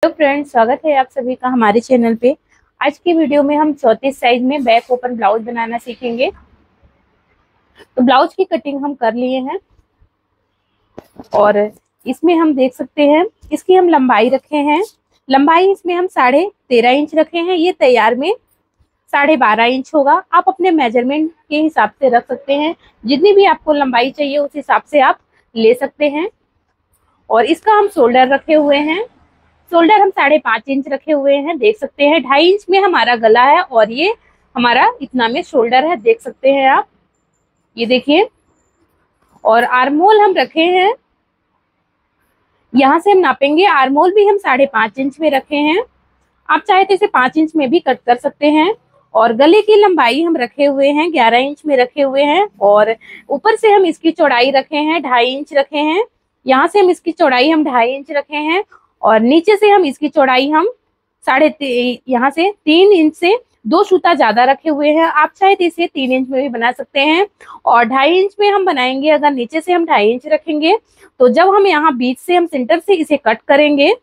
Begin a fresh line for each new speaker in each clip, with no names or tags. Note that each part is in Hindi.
हेलो फ्रेंड्स, स्वागत है आप सभी का हमारे चैनल पे। आज की वीडियो में हम 34 साइज में बैक ओपन ब्लाउज बनाना सीखेंगे। तो ब्लाउज की कटिंग हम कर लिए हैं और इसमें हम देख सकते हैं इसकी हम लंबाई रखे हैं। लंबाई इसमें हम 13.5 इंच रखे हैं। ये तैयार में 12.5 इंच होगा। आप अपने मेजरमेंट के हिसाब से रख सकते हैं। जितनी भी आपको लंबाई चाहिए उस हिसाब से आप ले सकते हैं। और इसका हम शोल्डर रखे हुए हैं। शोल्डर हम 5.5 इंच रखे हुए हैं, देख सकते हैं। 2.5 इंच में हमारा गला है और ये हमारा इतना में शोल्डर है, देख सकते हैं आप, ये देखिए। और आर्महोल हम रखे हैं, यहाँ से हम नापेंगे। आर्महोल भी हम 5.5 इंच में रखे हैं। आप चाहे तो इसे 5 इंच में भी कट कर सकते हैं। और गले की लंबाई हम रखे हुए हैं 11 इंच में रखे हुए हैं। और ऊपर से हम इसकी चौड़ाई रखे हैं 2.5 इंच रखे हैं। यहाँ से हम इसकी चौड़ाई हम 2.5 इंच रखे हैं और नीचे से हम इसकी चौड़ाई हम यहाँ से 3 इंच से 2 सूता ज्यादा रखे हुए हैं। आप चाहे तो इसे 3 इंच में भी बना सकते हैं। और 2.5 इंच में हम बनाएंगे। अगर नीचे से हम 2.5 इंच रखेंगे तो जब हम यहाँ बीच से हम सेंटर से इसे कट करेंगे,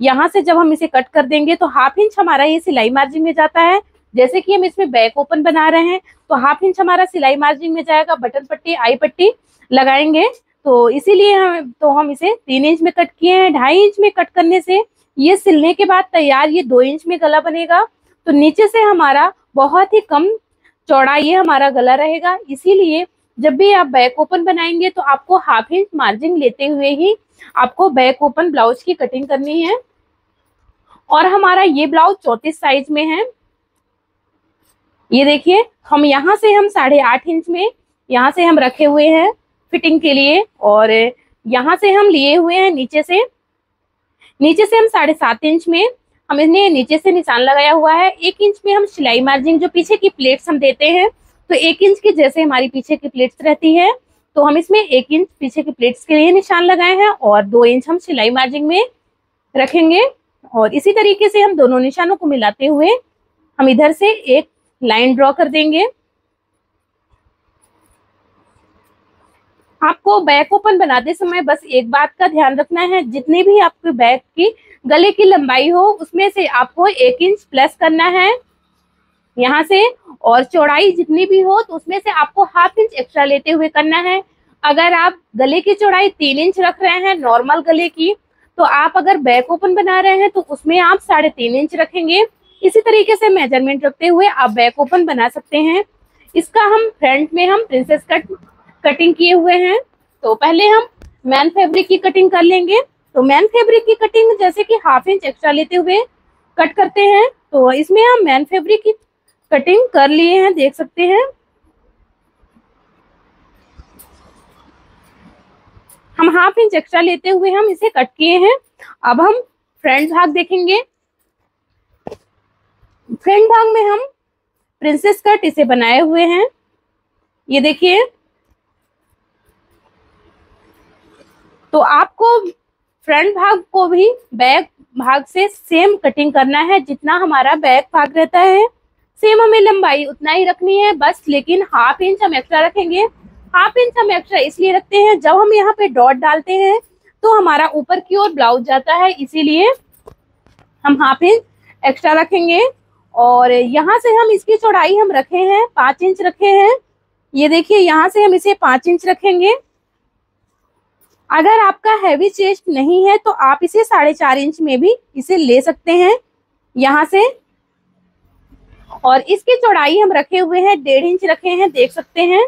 यहाँ से जब हम इसे कट कर देंगे तो 1/2 इंच हमारा ये सिलाई मार्जिन में जाता है। जैसे कि हम इसमें बैक ओपन बना रहे हैं तो 1/2 इंच हमारा सिलाई मार्जिन में जाएगा। बटन पट्टी आई पट्टी लगाएंगे तो इसीलिए हम इसे 3 इंच में कट किए हैं। 2.5 इंच में कट करने से ये सिलने के बाद तैयार ये 2 इंच में गला बनेगा। तो नीचे से हमारा बहुत ही कम चौड़ा ये हमारा गला रहेगा। इसीलिए जब भी आप बैक ओपन बनाएंगे तो आपको 1/2 इंच मार्जिन लेते हुए ही आपको बैक ओपन ब्लाउज की कटिंग करनी है। और हमारा ये ब्लाउज 34 साइज में है। ये देखिए, हम यहाँ से हम 8.5 इंच में यहाँ से हम रखे हुए हैं फिटिंग के लिए। और यहाँ से हम लिए हुए हैं नीचे से हम 7.5 इंच में हमने नीचे से निशान लगाया हुआ है। 1 इंच में हम सिलाई मार्जिन जो पीछे की प्लेट्स हम देते हैं तो 1 इंच की जैसे हमारी पीछे की प्लेट्स रहती है तो हम इसमें 1 इंच पीछे की प्लेट्स के लिए निशान लगाए हैं और 2 इंच हम सिलाई मार्जिन में रखेंगे। और इसी तरीके से हम दोनों निशानों को मिलाते हुए हम इधर से एक लाइन ड्रॉ कर देंगे। आपको बैक ओपन बनाते समय बस एक बात का ध्यान रखना है, जितनी भी आपके बैक की गले की लंबाई हो उसमें से आपको 1 इंच प्लस करना है यहाँ से। और चौड़ाई जितनी भी हो तो उसमें से आपको 1/2 इंच एक्स्ट्रा लेते हुए करना है। अगर आप गले की चौड़ाई 3 इंच रख रहे हैं नॉर्मल गले की, तो आप अगर बैक ओपन बना रहे हैं तो उसमें आप 3.5 इंच रखेंगे। इसी तरीके से मेजरमेंट रखते हुए आप बैक ओपन बना सकते हैं। इसका हम फ्रंट में हम प्रिंसेस कट कटिंग किए हुए हैं। तो पहले हम मैन फैब्रिक की कटिंग कर लेंगे। तो मैन फैब्रिक की कटिंग जैसे कि 1/2 इंच एक्स्ट्रा लेते हुए कट करते हैं। तो इसमें हम मैन फैब्रिक की कटिंग कर लिए हैं, देख सकते हैं। हम 1/2 इंच एक्स्ट्रा लेते हुए हम इसे कट किए हैं। अब हम फ्रंट भाग देखेंगे। फ्रंट भाग में हम प्रिंसेस कट इसे बनाए हुए हैं, ये देखिए। तो आपको फ्रंट भाग को भी बैक भाग से सेम कटिंग करना है। जितना हमारा बैक भाग रहता है सेम हमें लंबाई उतना ही रखनी है बस, लेकिन 1/2 इंच हम एक्स्ट्रा रखेंगे। 1/2 इंच हम एक्स्ट्रा इसलिए रखते हैं, जब हम यहाँ पे डॉट डालते हैं तो हमारा ऊपर की ओर ब्लाउज जाता है, इसीलिए हम 1/2 इंच एक्स्ट्रा रखेंगे। और यहाँ से हम इसकी चौड़ाई हम रखे हैं 5 इंच रखे हैं, ये देखिए। यहाँ से हम इसे 5 इंच रखेंगे। अगर आपका हैवी चेस्ट नहीं है तो आप इसे 4.5 इंच में भी इसे ले सकते हैं यहाँ से। और इसकी चौड़ाई हम रखे हुए हैं 1.5 इंच रखे हैं, देख सकते हैं।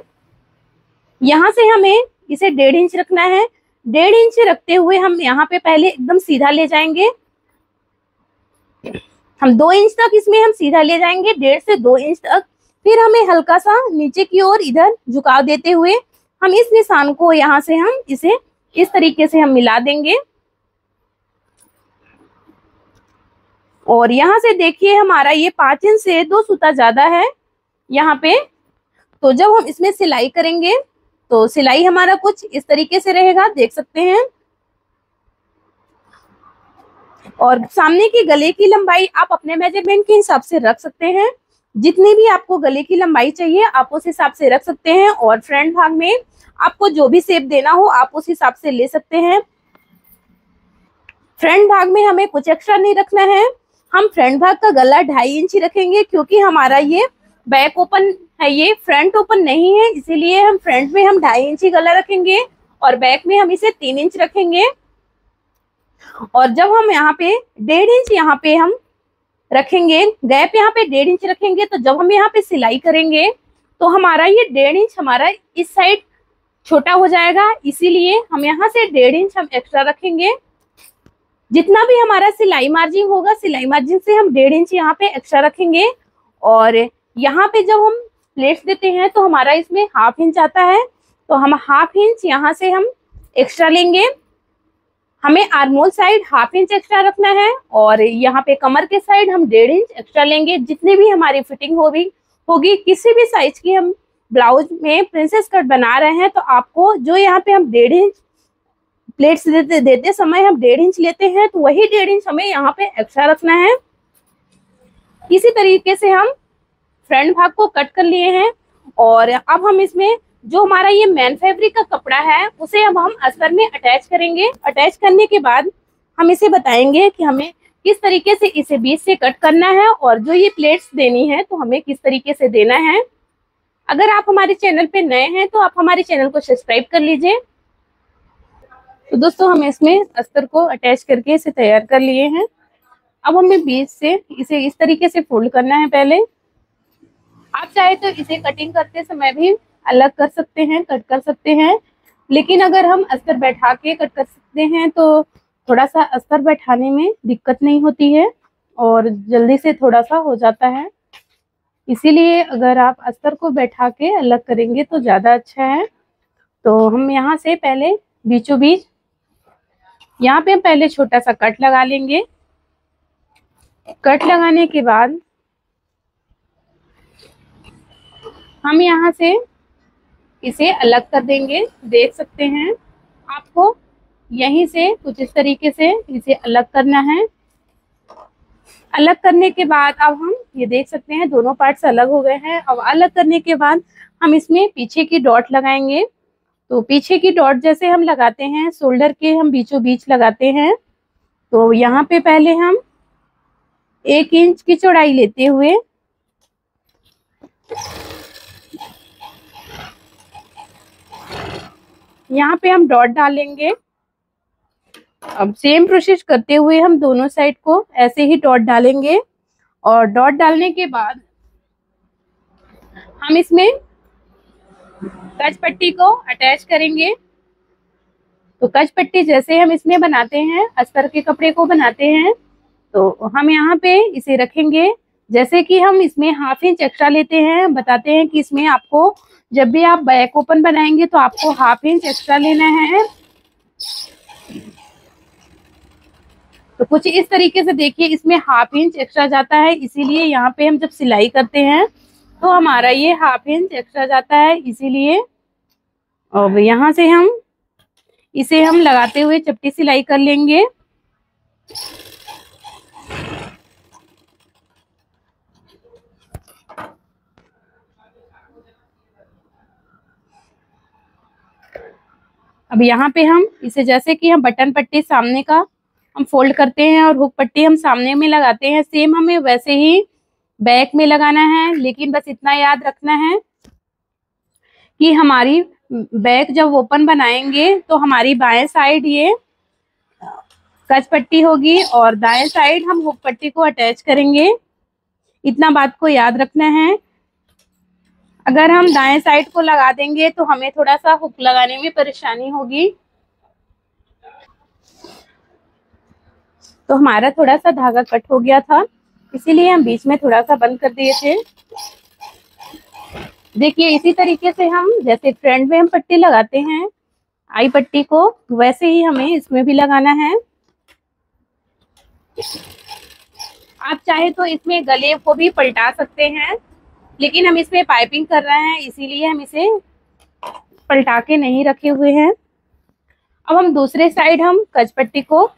यहाँ से हमें इसे 1.5 इंच रखना है। 1.5 इंच रखते हुए हम यहाँ पे पहले एकदम सीधा ले जाएंगे। हम 2 इंच तक इसमें हम सीधा ले जाएंगे, 1.5 से 2 इंच तक। फिर हमें हल्का सा नीचे की ओर इधर झुकाव देते हुए हम इस निशान को यहाँ से हम इसे इस तरीके से हम मिला देंगे। और यहाँ से देखिए हमारा ये 5 इंच से 2 सूता ज्यादा है यहाँ पे। तो जब हम इसमें सिलाई करेंगे तो सिलाई हमारा कुछ इस तरीके से रहेगा, देख सकते हैं। और सामने की गले की लंबाई आप अपने मेजरमेंट के हिसाब से रख सकते हैं। जितनी भी आपको गले की लंबाई चाहिए आप उस हिसाब से रख सकते हैं। और फ्रंट भाग में आपको जो भी शेप देना हो आप उस हिसाब से ले सकते हैं। फ्रंट भाग में हमें कुछ एक्स्ट्रा नहीं रखना है। हम फ्रंट भाग का गला 2.5 इंच रखेंगे, क्योंकि हमारा ये बैक ओपन है, ये फ्रंट ओपन नहीं है, इसीलिए हम फ्रंट में हम 2.5 इंच ही गला रखेंगे और बैक में हम इसे 3 इंच रखेंगे। और जब हम यहाँ पे 1.5 इंच यहाँ पे हम रखेंगे, गैप यहाँ पे 1.5 इंच रखेंगे, तो जब हम यहाँ पे सिलाई करेंगे तो हमारा ये 1.5 इंच हमारा इस साइड छोटा हो जाएगा, इसीलिए हम यहाँ से 1.5 इंच हम एक्स्ट्रा रखेंगे। जितना भी हमारा सिलाई मार्जिन होगा, सिलाई मार्जिन से हम 1.5 इंच यहाँ पे एक्स्ट्रा रखेंगे। और यहाँ पे जब हम प्लेट्स देते हैं तो हमारा इसमें 1/2 इंच आता है, तो हम 1/2 इंच यहाँ से हम एक्स्ट्रा लेंगे। हमें आर्मोल साइड 1/2 इंच एक्स्ट्रा रखना है और यहाँ पे कमर के साइड हम 1.5 इंच एक्स्ट्रा लेंगे। जितनी भी हमारी फिटिंग होगी किसी भी साइज की हम ब्लाउज में प्रिंसेस कट बना रहे हैं, तो आपको जो यहाँ पे हम 1.5 इंच प्लेट्स देते समय हम 1.5 इंच लेते हैं, तो वही 1.5 इंच हमें यहाँ पे एक्स्ट्रा रखना है। इसी तरीके से हम फ्रंट भाग को कट कर लिए हैं और अब हम इसमें जो हमारा ये मेन फैब्रिक का कपड़ा है उसे अब हम अस्तर में अटैच करेंगे। अटैच करने के बाद हम इसे बताएंगे कि हमें किस तरीके से इसे बीच से कट करना है और जो ये प्लेट्स देनी है तो हमें किस तरीके से देना है। अगर आप हमारे चैनल पे नए हैं तो आप हमारे चैनल को सब्सक्राइब कर लीजिए। तो दोस्तों हमें इसमें अस्तर को अटैच करके इसे तैयार कर लिए हैं। अब हमें बीच से इसे इस तरीके से फोल्ड करना है। पहले आप चाहे तो इसे कटिंग करते समय भी अलग कर सकते हैं, कट कर सकते हैं, लेकिन अगर हम अस्तर बैठा के कट कर सकते हैं तो थोड़ा सा अस्तर बैठाने में दिक्कत नहीं होती है और जल्दी से थोड़ा सा हो जाता है। इसीलिए अगर आप अस्तर को बैठा के अलग करेंगे तो ज़्यादा अच्छा है। तो हम यहाँ से पहले बीचों बीच यहाँ पे हम पहले छोटा सा कट लगा लेंगे। कट लगाने के बाद हम यहाँ से इसे अलग कर देंगे। देख सकते हैं आपको यहीं से कुछ इस तरीके से इसे अलग करना है। अलग करने के बाद अब हम ये देख सकते हैं दोनों पार्ट्स अलग हो गए हैं। अब अलग करने के बाद हम इसमें पीछे की डॉट लगाएंगे। तो पीछे की डॉट जैसे हम लगाते हैं शोल्डर के हम बीचों बीच लगाते हैं। तो यहाँ पे पहले हम 1 इंच की चौड़ाई लेते हुए यहाँ पे हम डॉट डालेंगे। अब सेम प्रोसेस करते हुए हम दोनों साइड को ऐसे ही डॉट डालेंगे और डॉट डालने के बाद हम इसमें कच पट्टी को अटैच करेंगे। तो कच पट्टी जैसे हम इसमें बनाते हैं, अस्तर के कपड़े को बनाते हैं, तो हम यहाँ पे इसे रखेंगे। जैसे कि हम इसमें 1/2 इंच एक्स्ट्रा लेते हैं, बताते हैं कि इसमें आपको जब भी आप बैक ओपन बनाएंगे तो आपको 1/2 इंच एक्स्ट्रा लेना है। तो कुछ इस तरीके से देखिए इसमें 1/2 इंच एक्स्ट्रा जाता है, इसीलिए यहाँ पे हम जब सिलाई करते हैं तो हमारा ये 1/2 इंच एक्स्ट्रा जाता है, इसीलिए। और यहाँ से हम इसे हम लगाते हुए चपटी सिलाई कर लेंगे। अब यहाँ पे हम इसे जैसे कि हम बटन पट्टी सामने का हम फोल्ड करते हैं और हुक पट्टी हम सामने में लगाते हैं, सेम हमें वैसे ही बैक में लगाना है। लेकिन बस इतना याद रखना है कि हमारी बैक जब ओपन बनाएंगे तो हमारी बाएं साइड ये कच पट्टी होगी और दाएं साइड हम हुक पट्टी को अटैच करेंगे। इतना बात को याद रखना है। अगर हम दाएं साइड को लगा देंगे तो हमें थोड़ा सा हुक लगाने में परेशानी होगी। तो हमारा थोड़ा सा धागा कट हो गया था, इसीलिए हम बीच में थोड़ा सा बंद कर दिए थे। देखिए इसी तरीके से हम जैसे फ्रंट में हम पट्टी लगाते हैं आई पट्टी को, वैसे ही हमें इसमें भी लगाना है। आप चाहे तो इसमें गले को भी पलटा सकते हैं, लेकिन हम इसमें पाइपिंग कर रहे हैं इसीलिए हम इसे पलटा के नहीं रखे हुए हैं। अब हम दूसरे साइड हम कच पट्टी को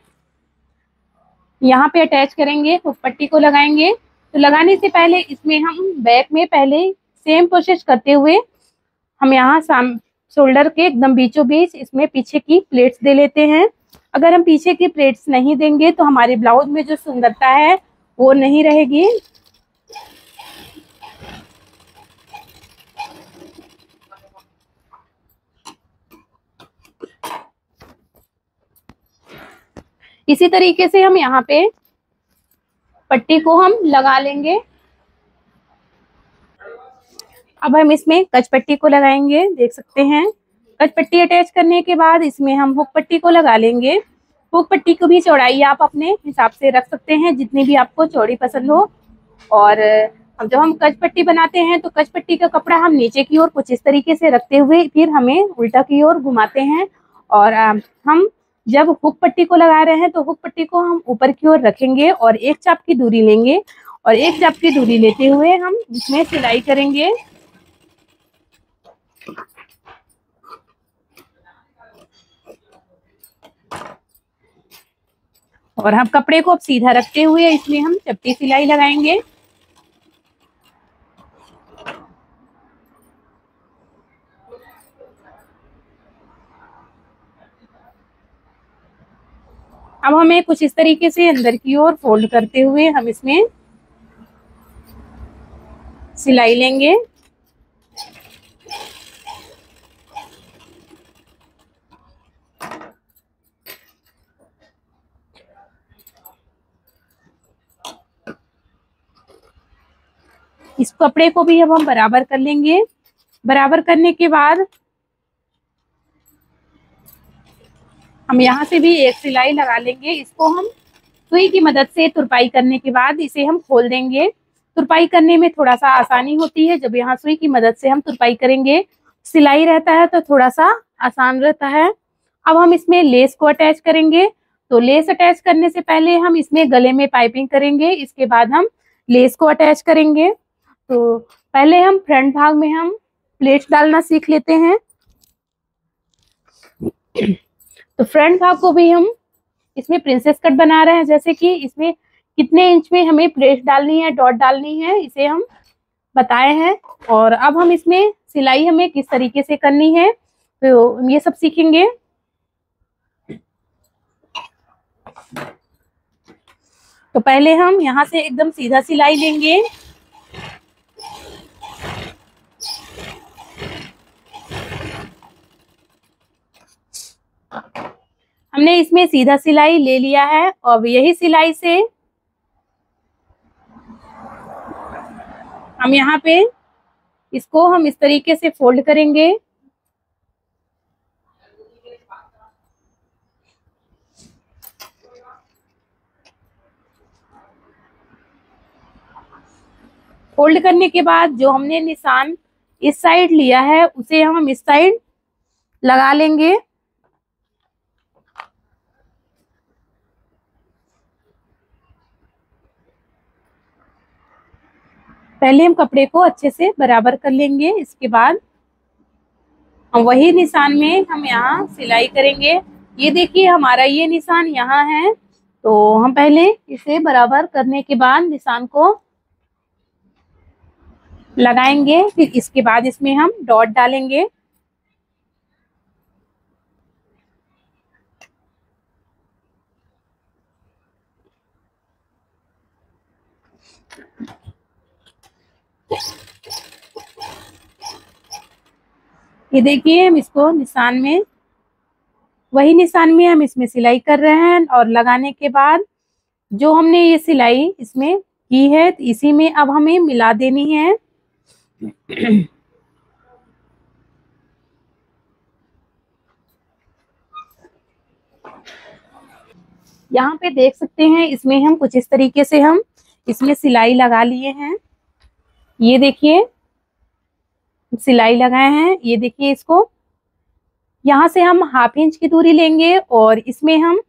यहाँ पे अटैच करेंगे, हुक पट्टी को लगाएंगे। तो लगाने से पहले इसमें हम बैक में पहले सेम प्रोसेस करते हुए हम यहाँ शोल्डर के एकदम बीचों बीच इसमें पीछे की प्लेट्स दे लेते हैं। अगर हम पीछे की प्लेट्स नहीं देंगे तो हमारे ब्लाउज में जो सुंदरता है वो नहीं रहेगी। इसी तरीके से हम यहाँ पे पट्टी को हम लगा लेंगे। अब हम इसमें कच पट्टी को लगाएंगे, देख सकते हैं। कच पट्टी अटैच करने के बाद इसमें हम हुक पट्टी को लगा लेंगे। हुक पट्टी को भी चौड़ाई आप अपने हिसाब से रख सकते हैं, जितनी भी आपको चौड़ी पसंद हो। और अब जब हम कच पट्टी बनाते हैं तो कच पट्टी का कपड़ा हम नीचे की ओर कुछ इस तरीके से रखते हुए फिर हमें उल्टा की ओर घुमाते हैं। और हम जब हुक पट्टी को लगा रहे हैं तो हुक पट्टी को हम ऊपर की ओर रखेंगे और एक चाप की दूरी लेंगे और एक चाप की दूरी लेते हुए हम इसमें सिलाई करेंगे। और हम कपड़े को अब सीधा रखते हुए इसमें हम चपटी सिलाई लगाएंगे। अब हमें कुछ इस तरीके से अंदर की ओर फोल्ड करते हुए हम इसमें सिलाई लेंगे। इस कपड़े को भी अब हम बराबर कर लेंगे। बराबर करने के बाद हम यहाँ से भी एक सिलाई लगा लेंगे। इसको हम सुई की मदद से तुरपाई करने के बाद इसे हम खोल देंगे। तुरपाई करने में थोड़ा सा आसानी होती है जब यहाँ सुई की मदद से हम तुरपाई करेंगे। सिलाई रहता है तो थोड़ा सा आसान रहता है। अब हम इसमें लेस को अटैच करेंगे। तो लेस अटैच करने से पहले हम इसमें गले में पाइपिंग करेंगे, इसके बाद हम लेस को अटैच करेंगे। तो पहले हम फ्रंट भाग में हम प्लेट्स डालना सीख लेते हैं। तो फ्रंट भाग को भी हम इसमें प्रिंसेस कट बना रहे हैं, जैसे कि इसमें कितने इंच में हमें प्लेट्स डालनी है, डॉट डालनी है, इसे हम बताए हैं। और अब हम इसमें सिलाई हमें किस तरीके से करनी है तो ये सब सीखेंगे। तो पहले हम यहाँ से एकदम सीधा सिलाई लेंगे। हमने इसमें सीधा सिलाई ले लिया है और यही सिलाई से हम यहाँ पे इसको हम इस तरीके से फोल्ड करेंगे। फोल्ड करने के बाद जो हमने निशान इस साइड लिया है उसे हम इस साइड लगा लेंगे। पहले हम कपड़े को अच्छे से बराबर कर लेंगे, इसके बाद हम वही निशान में हम यहाँ सिलाई करेंगे। ये देखिए हमारा ये निशान यहाँ है, तो हम पहले इसे बराबर करने के बाद निशान को लगाएंगे। फिर इसके बाद इसमें हम डॉट डालेंगे। ये देखिए हम इसको निशान में वही निशान में हम इसमें सिलाई कर रहे हैं और लगाने के बाद जो हमने ये सिलाई इसमें की है इसी में अब हमें मिला देनी है। यहाँ पे देख सकते हैं इसमें हम कुछ इस तरीके से हम इसमें सिलाई लगा लिए हैं। ये देखिए सिलाई लगाए हैं। ये देखिए इसको यहाँ से हम हाफ इंच की दूरी लेंगे और इसमें हम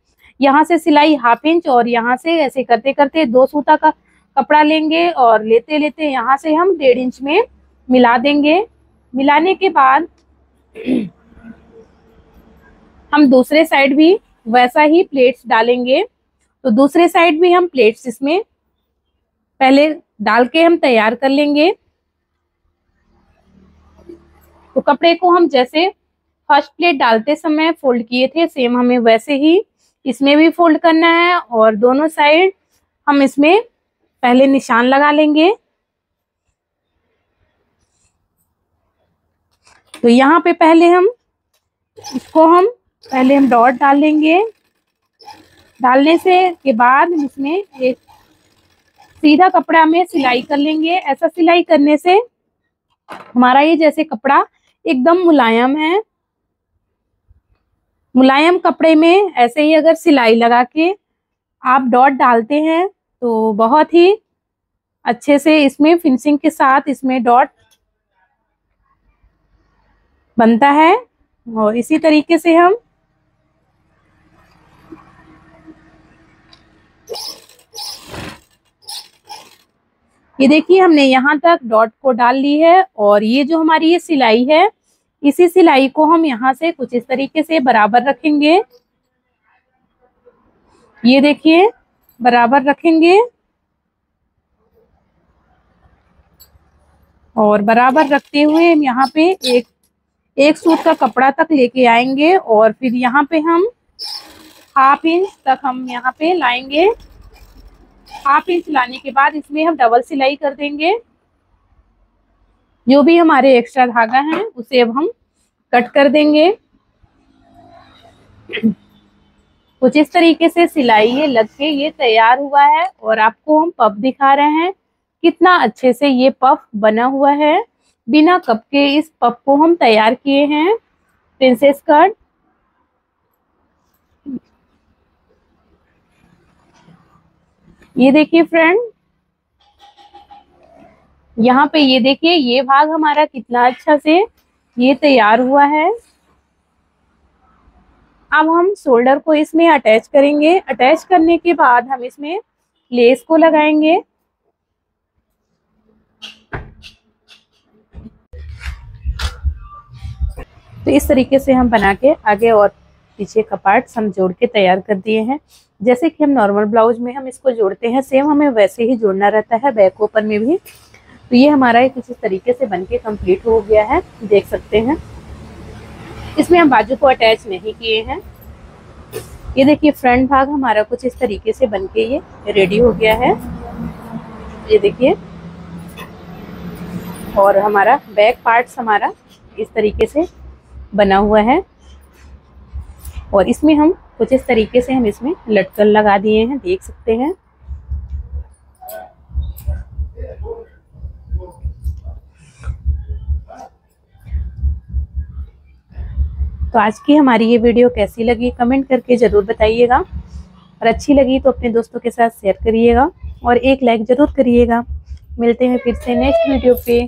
यहाँ से सिलाई हाफ इंच और यहाँ से ऐसे करते करते 2 सूता का कपड़ा लेंगे और लेते लेते यहाँ से हम 1.5 इंच में मिला देंगे। मिलाने के बाद हम दूसरे साइड भी वैसा ही प्लेट्स डालेंगे। तो दूसरे साइड भी हम प्लेट्स इसमें पहले डाल के हम तैयार कर लेंगे। तो कपड़े को हम जैसे फर्स्ट प्लेट डालते समय फोल्ड किए थे सेम हमें वैसे ही इसमें भी फोल्ड करना है और दोनों साइड हम इसमें पहले निशान लगा लेंगे। तो यहाँ पे पहले हम डॉट डाल लेंगे। डालने से के बाद इसमें एक सीधा कपड़ा में सिलाई कर लेंगे। ऐसा सिलाई करने से हमारा ये जैसे कपड़ा एकदम मुलायम है। मुलायम कपड़े में ऐसे ही अगर सिलाई लगा के आप डॉट डालते हैं तो बहुत ही अच्छे से इसमें फिनिशिंग के साथ इसमें डॉट बनता है। और इसी तरीके से हम ये देखिए हमने यहाँ तक डॉट को डाल ली है। और ये जो हमारी ये सिलाई है, इसी सिलाई को हम यहाँ से कुछ इस तरीके से बराबर रखेंगे। ये देखिए बराबर रखेंगे और बराबर रखते हुए हम यहाँ पे एक सूट का कपड़ा तक लेके आएंगे और फिर यहाँ पे हम ½ इंच तक हम यहाँ पे लाएंगे। ½ इंच लाने के बाद इसमें हम डबल सिलाई कर देंगे। जो भी हमारे एक्स्ट्रा धागा है उसे अब हम कट कर देंगे। कुछ इस तरीके से सिलाई ये लग के ये तैयार हुआ है और आपको हम पफ दिखा रहे हैं कितना अच्छे से ये पफ बना हुआ है। बिना कप के इस पफ को हम तैयार किए हैं प्रिंसेस कट। ये देखिए फ्रेंड, यहाँ पे ये देखिए ये भाग हमारा कितना अच्छा से ये तैयार हुआ है। अब हम शोल्डर को इसमें अटैच करेंगे। अटैच करने के बाद हम इसमें लेस को लगाएंगे। तो इस तरीके से हम बना के आगे और पीछे का पार्ट हम जोड़ के तैयार कर दिए हैं। जैसे कि हम नॉर्मल ब्लाउज में हम इसको जोड़ते हैं, सेम हमें वैसे ही जोड़ना रहता है बैक ओपन में भी। तो ये हमारा कुछ इस तरीके से बनके कंप्लीट हो गया है, देख सकते हैं। इसमें हम बाजू को अटैच नहीं किए हैं। ये देखिए फ्रंट भाग हमारा कुछ इस तरीके से बनके ये रेडी हो गया है, ये देखिए। और हमारा बैक पार्ट्स हमारा इस तरीके से बना हुआ है और इसमें हम कुछ इस तरीके से हम इसमें लटकन लगा दिए हैं, देख सकते हैं। तो आज की हमारी ये वीडियो कैसी लगी कमेंट करके ज़रूर बताइएगा और अच्छी लगी तो अपने दोस्तों के साथ शेयर करिएगा और एक लाइक ज़रूर करिएगा। मिलते हैं फिर से नेक्स्ट वीडियो पे।